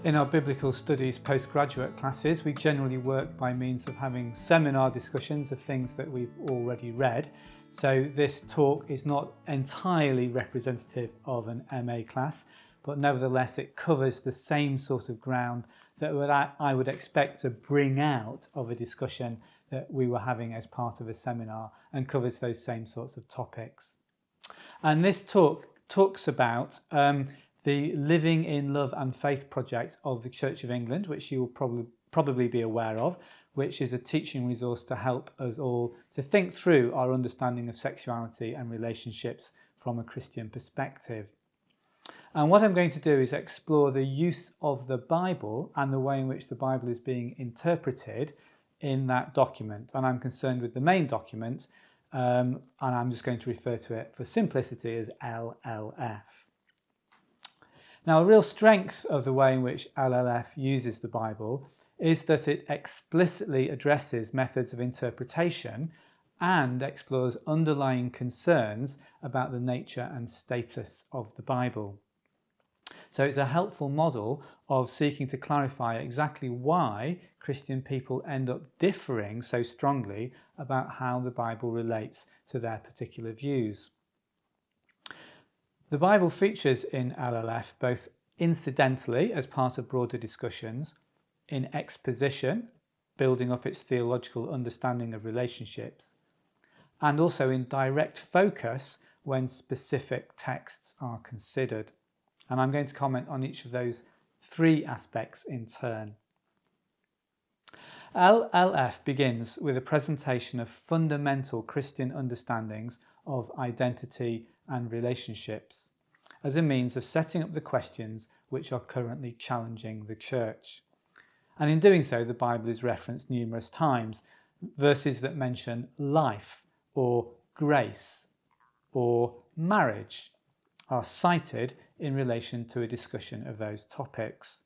In our Biblical Studies postgraduate classes, we generally work by means of having seminar discussions of things that we've already read. So this talk is not entirely representative of an MA class, but nevertheless it covers the same sort of ground that I would expect to bring out of a discussion that we were having as part of a seminar, and covers those same sorts of topics. And this talk talks about the Living in Love and Faith project of the Church of England, which you will probably be aware of, which is a teaching resource to help us all to think through our understanding of sexuality and relationships from a Christian perspective. And what I'm going to do is explore the use of the Bible and the way in which the Bible is being interpreted in that document. And I'm concerned with the main document, and I'm just going to refer to it for simplicity as LLF. Now, a real strength of the way in which LLF uses the Bible is that it explicitly addresses methods of interpretation and explores underlying concerns about the nature and status of the Bible. So it's a helpful model of seeking to clarify exactly why Christian people end up differing so strongly about how the Bible relates to their particular views. The Bible features in LLF both incidentally as part of broader discussions, in exposition, building up its theological understanding of relationships, and also in direct focus when specific texts are considered. And I'm going to comment on each of those three aspects in turn. LLF begins with a presentation of fundamental Christian understandings of identity and relationships as a means of setting up the questions which are currently challenging the church. And in doing so, the Bible is referenced numerous times. Verses that mention life or grace or marriage are cited in relation to a discussion of those topics.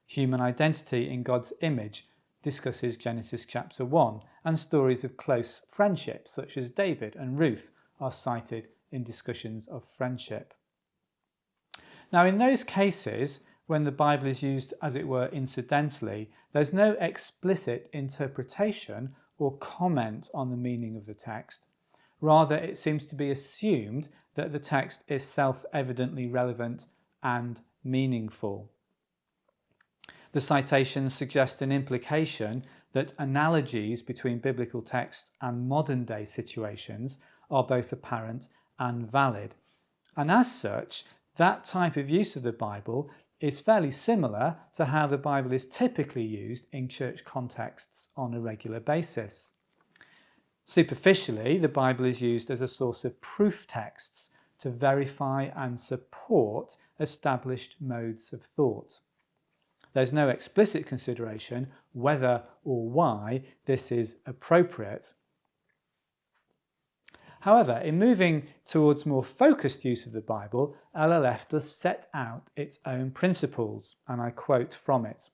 Human identity in God's image discusses Genesis chapter 1, and stories of close friendship such as David and Ruth are cited in discussions of friendship. Now, in those cases, when the Bible is used, as it were, incidentally, there's no explicit interpretation or comment on the meaning of the text. Rather, it seems to be assumed that the text is self-evidently relevant and meaningful. The citations suggest an implication that analogies between biblical texts and modern-day situations are both apparent and valid. And as such, that type of use of the Bible is fairly similar to how the Bible is typically used in church contexts on a regular basis. Superficially, the Bible is used as a source of proof texts to verify and support established modes of thought. There's no explicit consideration whether or why this is appropriate. However, in moving towards more focused use of the Bible, LLF does set out its own principles, and I quote from it.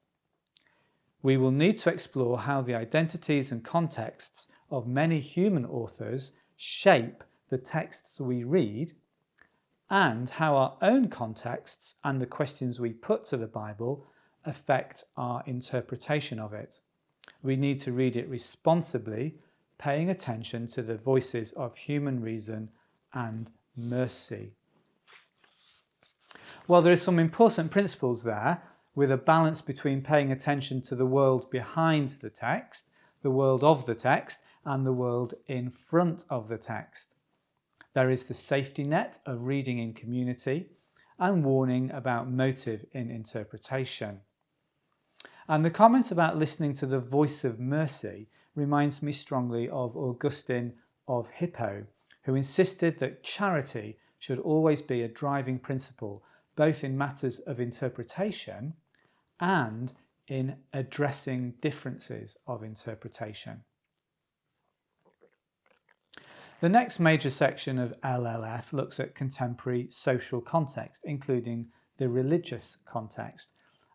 We will need to explore how the identities and contexts of many human authors shape the texts we read, and how our own contexts and the questions we put to the Bible affect our interpretation of it. We need to read it responsibly, paying attention to the voices of human reason and mercy. Well, there are some important principles there, with a balance between paying attention to the world behind the text, the world of the text, and the world in front of the text. There is the safety net of reading in community and warning about motive in interpretation. And the comment about listening to the voice of mercy reminds me strongly of Augustine of Hippo, who insisted that charity should always be a driving principle, both in matters of interpretation and in addressing differences of interpretation. The next major section of LLF looks at contemporary social context, including the religious context.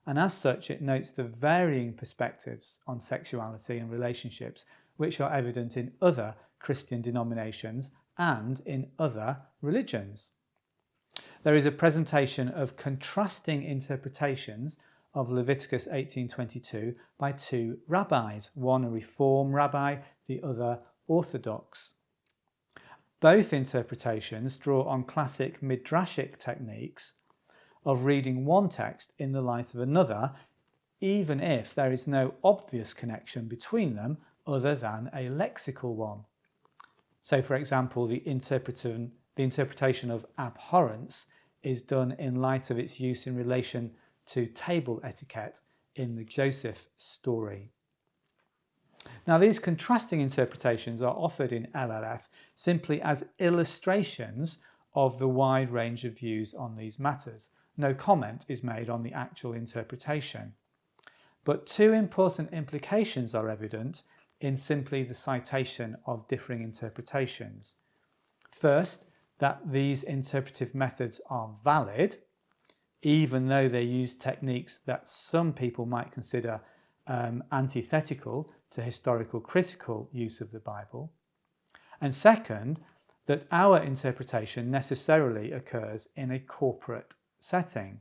And as such, it notes the varying perspectives on sexuality and relationships which are evident in other Christian denominations and in other religions. There is a presentation of contrasting interpretations of Leviticus 18:22 by two rabbis, one a Reform rabbi, the other Orthodox. Both interpretations draw on classic midrashic techniques of reading one text in the light of another, even if there is no obvious connection between them other than a lexical one. So, for example, the interpretation of abhorrence is done in light of its use in relation to table etiquette in the Joseph story. Now, these contrasting interpretations are offered in LLF simply as illustrations of the wide range of views on these matters. No comment is made on the actual interpretation. But two important implications are evident in simply the citation of differing interpretations. First, that these interpretive methods are valid, even though they use techniques that some people might consider antithetical to historical critical use of the Bible. And second, that our interpretation necessarily occurs in a corporate setting.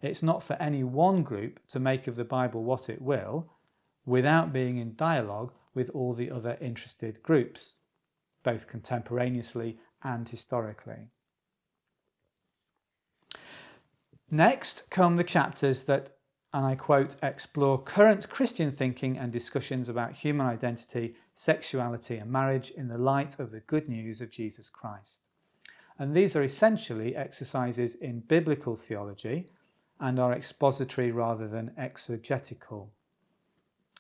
It's not for any one group to make of the Bible what it will without being in dialogue with all the other interested groups, both contemporaneously and historically. Next come the chapters that, and I quote, explore current Christian thinking and discussions about human identity, sexuality and marriage in the light of the good news of Jesus Christ. And these are essentially exercises in biblical theology and are expository rather than exegetical.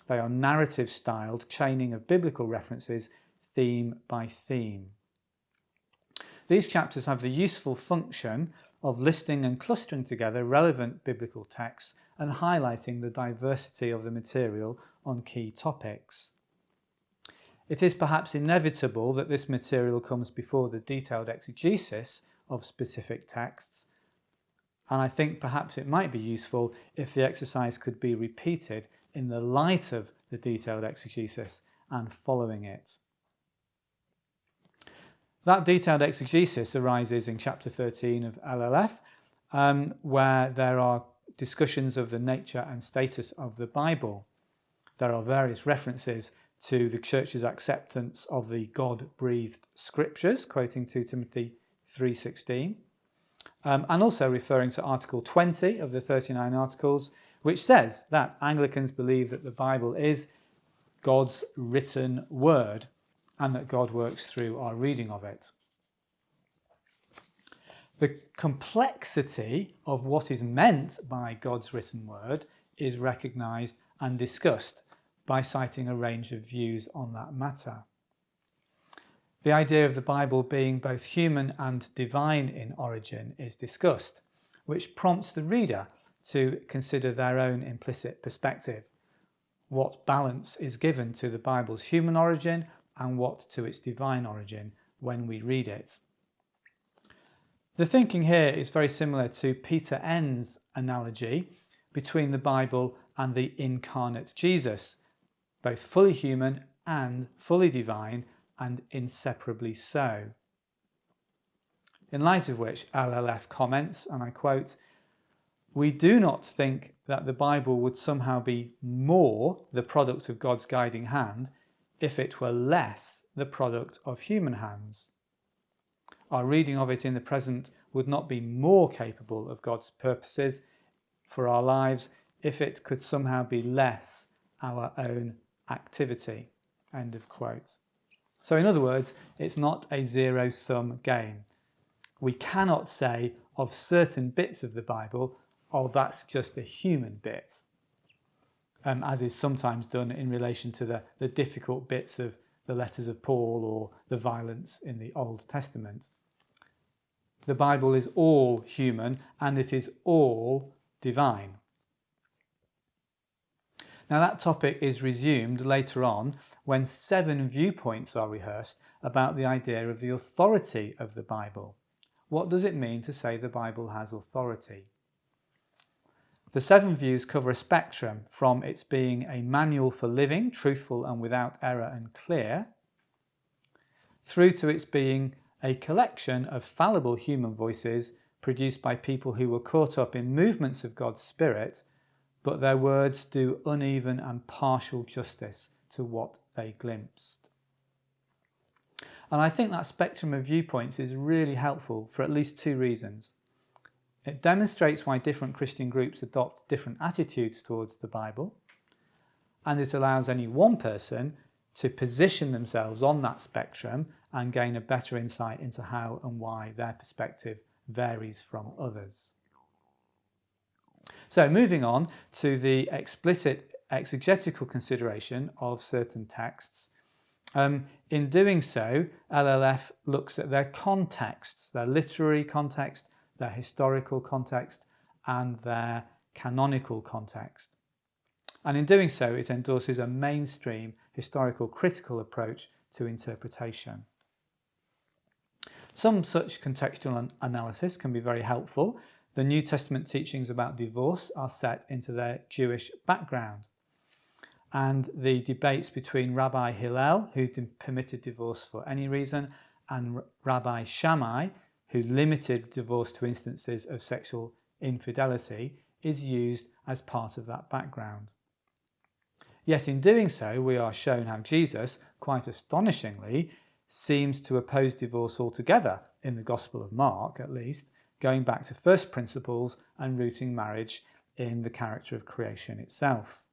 They are narrative-styled chaining of biblical references, theme by theme. These chapters have the useful function of listing and clustering together relevant biblical texts and highlighting the diversity of the material on key topics. It is perhaps inevitable that this material comes before the detailed exegesis of specific texts, and I think perhaps it might be useful if the exercise could be repeated in the light of the detailed exegesis and following it. That detailed exegesis arises in chapter 13 of LLF, where there are discussions of the nature and status of the Bible. There are various references to the Church's acceptance of the God-breathed scriptures, quoting 2 Timothy 3:16, and also referring to Article 20 of the 39 Articles, which says that Anglicans believe that the Bible is God's written word and that God works through our reading of it. The complexity of what is meant by God's written word is recognised and discussed by citing a range of views on that matter. The idea of the Bible being both human and divine in origin is discussed, which prompts the reader to consider their own implicit perspective. What balance is given to the Bible's human origin and what to its divine origin when we read it? The thinking here is very similar to Peter N's analogy between the Bible and the incarnate Jesus, both fully human and fully divine, and inseparably so. In light of which, LLF comments, and I quote, "We do not think that the Bible would somehow be more the product of God's guiding hand if it were less the product of human hands. Our reading of it in the present would not be more capable of God's purposes for our lives if it could somehow be less our own activity." End of quote. So in other words, it's not a zero-sum game. We cannot say of certain bits of the Bible, oh, that's just a human bit, as is sometimes done in relation to the difficult bits of the letters of Paul or the violence in the Old Testament. The Bible is all human and it is all divine. Now that topic is resumed later on when 7 viewpoints are rehearsed about the idea of the authority of the Bible. What does it mean to say the Bible has authority? The 7 views cover a spectrum from its being a manual for living, truthful and without error and clear, through to its being a collection of fallible human voices produced by people who were caught up in movements of God's Spirit, but their words do uneven and partial justice to what they glimpsed. And I think that spectrum of viewpoints is really helpful for at least two reasons. It demonstrates why different Christian groups adopt different attitudes towards the Bible, and it allows any one person to position themselves on that spectrum and gain a better insight into how and why their perspective varies from others. So moving on to the explicit exegetical consideration of certain texts. In doing so, LLF looks at their contexts, their literary context, their historical context, and their canonical context. And in doing so, it endorses a mainstream historical critical approach to interpretation. Some such contextual analysis can be very helpful. The New Testament teachings about divorce are set into their Jewish background. And the debates between Rabbi Hillel, who permitted divorce for any reason, and Rabbi Shammai, who limited divorce to instances of sexual infidelity, is used as part of that background. Yet in doing so, we are shown how Jesus, quite astonishingly, seems to oppose divorce altogether, in the Gospel of Mark at least, going back to first principles and rooting marriage in the character of creation itself.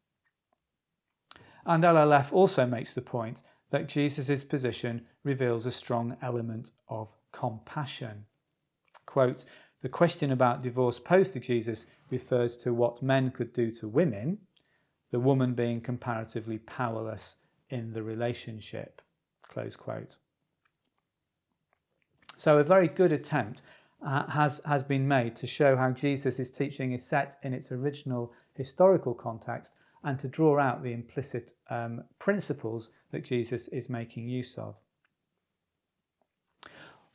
And LLF also makes the point that Jesus' position reveals a strong element of compassion. Quote, "The question about divorce posed to Jesus refers to what men could do to women, the woman being comparatively powerless in the relationship." Close quote. So a very good attempt has been made to show how Jesus' teaching is set in its original historical context and to draw out the implicit principles that Jesus is making use of.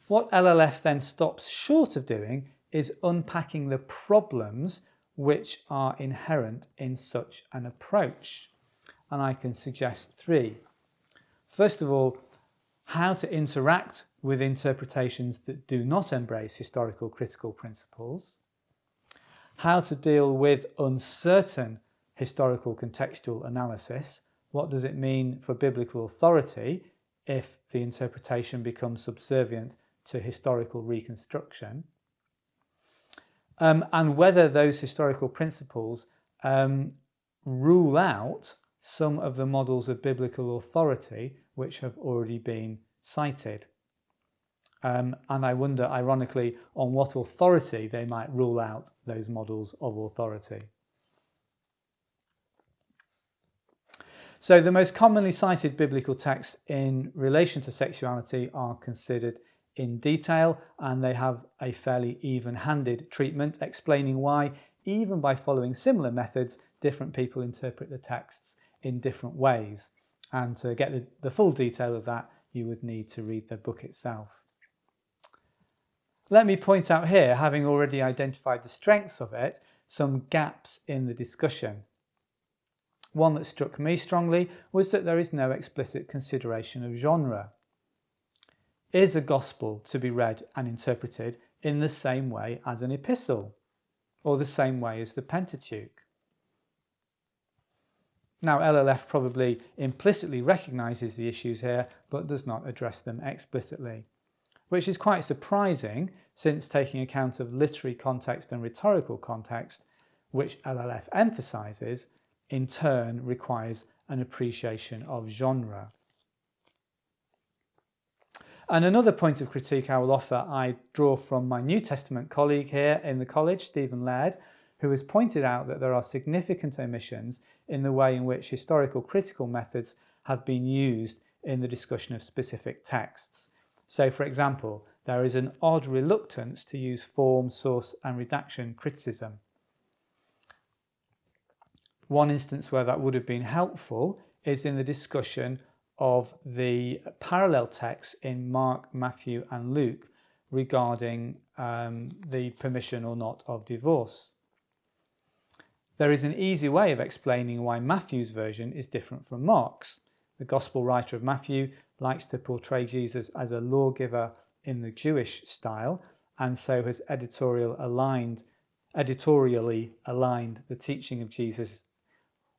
What LLF then stops short of doing is unpacking the problems which are inherent in such an approach. And I can suggest three. First of all, how to interact with interpretations that do not embrace historical critical principles, how to deal with uncertain historical contextual analysis. What does it mean for biblical authority if the interpretation becomes subservient to historical reconstruction? And whether those historical principles rule out some of the models of biblical authority which have already been cited. And I wonder, ironically, on what authority they might rule out those models of authority. So the most commonly cited biblical texts in relation to sexuality are considered in detail, and they have a fairly even-handed treatment, explaining why, even by following similar methods, different people interpret the texts in different ways. And to get the full detail of that, you would need to read the book itself. Let me point out here, having already identified the strengths of it, some gaps in the discussion. One that struck me strongly was that there is no explicit consideration of genre. Is a gospel to be read and interpreted in the same way as an epistle, or the same way as the Pentateuch? Now, LLF probably implicitly recognises the issues here, but does not address them explicitly, which is quite surprising since taking account of literary context and rhetorical context, which LLF emphasises, in turn requires an appreciation of genre. And another point of critique I will offer, I draw from my New Testament colleague here in the college, Stephen Laird, who has pointed out that there are significant omissions in the way in which historical critical methods have been used in the discussion of specific texts. So, for example, there is an odd reluctance to use form, source, and redaction criticism. One instance where that would have been helpful is in the discussion of the parallel texts in Mark, Matthew, and Luke regarding the permission or not of divorce. There is an easy way of explaining why Matthew's version is different from Mark's. The Gospel writer of Matthew likes to portray Jesus as a lawgiver in the Jewish style, and so has editorial aligned editorially aligned the teaching of Jesus,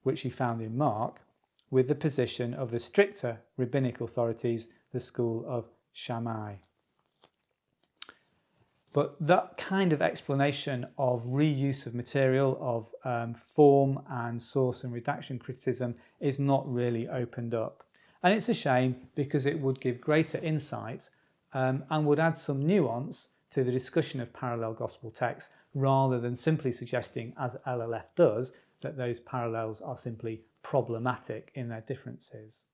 which he found in Mark, with the position of the stricter rabbinic authorities, the school of Shammai. But that kind of explanation of reuse of material, of form and source and redaction criticism is not really opened up. And it's a shame because it would give greater insight and would add some nuance to the discussion of parallel gospel texts rather than simply suggesting, as LLF does, that those parallels are simply problematic in their differences.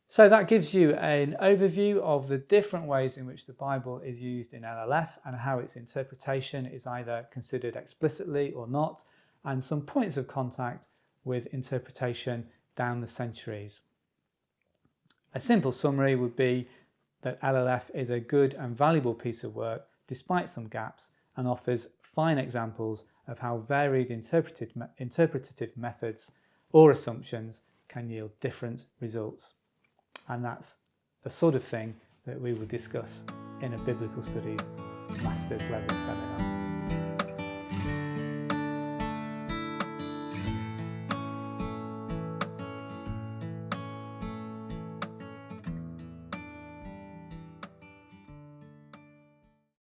So that gives you an overview of the different ways in which the Bible is used in LLF and how its interpretation is either considered explicitly or not, and some points of contact with interpretation down the centuries. A simple summary would be that LLF is a good and valuable piece of work despite some gaps and offers fine examples of how varied interpretative methods or assumptions can yield different results. And that's the sort of thing that we will discuss in a Biblical Studies Master's Level seminar.